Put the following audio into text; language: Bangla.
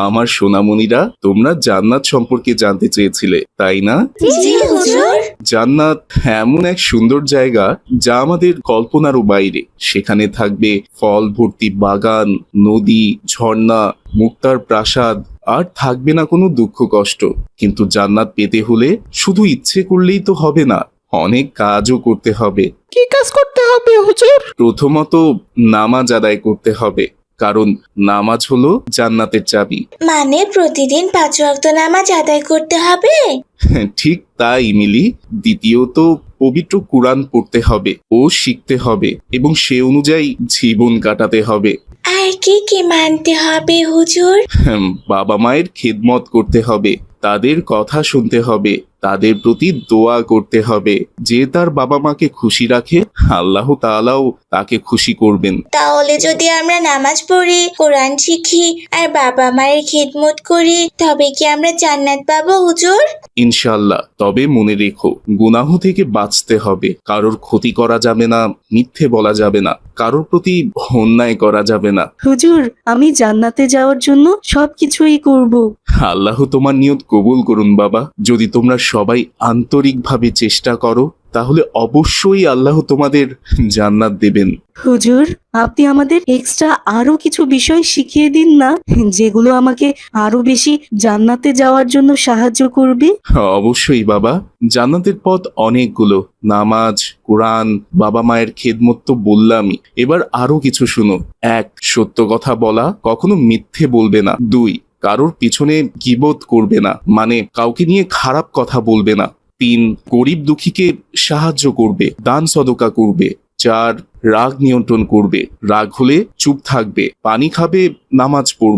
আমার সোনামণিরা, তোমরা জান্নাত সম্পর্কে জানতে চেয়েছিলে, তাই না? জি হুজুর। জান্নাত এমন এক সুন্দর জায়গা যা আমাদের কল্পনারও বাইরে। সেখানে থাকবে ফল ভর্তি বাগান, নদী, ঝর্ণা, মুক্তার প্রাসাদ, আর থাকবে না কোনো দুঃখ কষ্ট। কিন্তু জান্নাত পেতে হলে শুধু ইচ্ছে করলেই তো হবে না, অনেক কাজও করতে হবে। কি কাজ করতে হবে হুজুর? প্রথমত নামাজ আদায় করতে হবে, কারণ নামাজ হলো জান্নাতের চাবি। মানে প্রতিদিন 5 ওয়াক্ত নামাজ আদায় করতে হবে? ঠিক তাই মিলি। দ্বিতীয়ত পবিত্র কুরআন পড়তে হবে ও শিখতে হবে, এবং সে অনুযায়ী জীবন কাটাতে হবে। আর কি কি মানতে হবে হুজুর? বাবা মায়ের খেদমত করতে হবে, তাদের কথা শুনতে হবে, তাদের প্রতি দোয়া করতে হবে। যে তার বাবা মাকে খুশি রাখে, আল্লাহ তাআলাও তাকে খুশি করবেন। তাহলে যদি আমরা নামাজ পড়ি, কোরআন শিখি আর বাবা মায়ের খিদমত করি, তবে কি আমরা জান্নাত পাবো হুজুর? ইনশাআল্লাহ। তবে মনে রেখো, গুনাহ থেকে বাঁচতে হবে। কারোর ক্ষতি করা যাবে না, মিথ্যে বলা যাবে না, কারোর প্রতি অন্যায় করা যাবে না। হুজুর, আমি জান্নাতে যাওয়ার জন্য সবকিছুই করব। আল্লাহ তোমার নিয়ত কবুল করুন বাবা। যদি তোমরা সবাই আন্তরিকভাবে চেষ্টা করো, তাহলে অবশ্যই আল্লাহ তোমাদের জান্নাত দেবেন। হুজুর, আপনি আমাদের এক্সট্রা আরো কিছু বিষয় শিখিয়ে দিন না, যেগুলো আমাকে আরো বেশি জান্নাতে যাওয়ার জন্য সাহায্য করবে। অবশ্যই বাবা, জান্নাতের পথ অনেকগুলো। নামাজ, কোরআন, বাবা মায়ের খেদমত তো বললামই। এবার আরো কিছু শুনো। 1, সত্য কথা বলা, কখনো মিথ্যে বলবে না। 2, কারোর পিছনে গীবত করবে না, মানে কাউকে নিয়ে খারাপ কথা বলবে না। 3, গরিব দুঃখীকে সাহায্য করবে, দান সদকা করবে। 4, রাগ নিয়ন্ত্রণ করবে, রাগ হলে চুপ থাকবে, পানি খাবে, নামাজ পড়বে।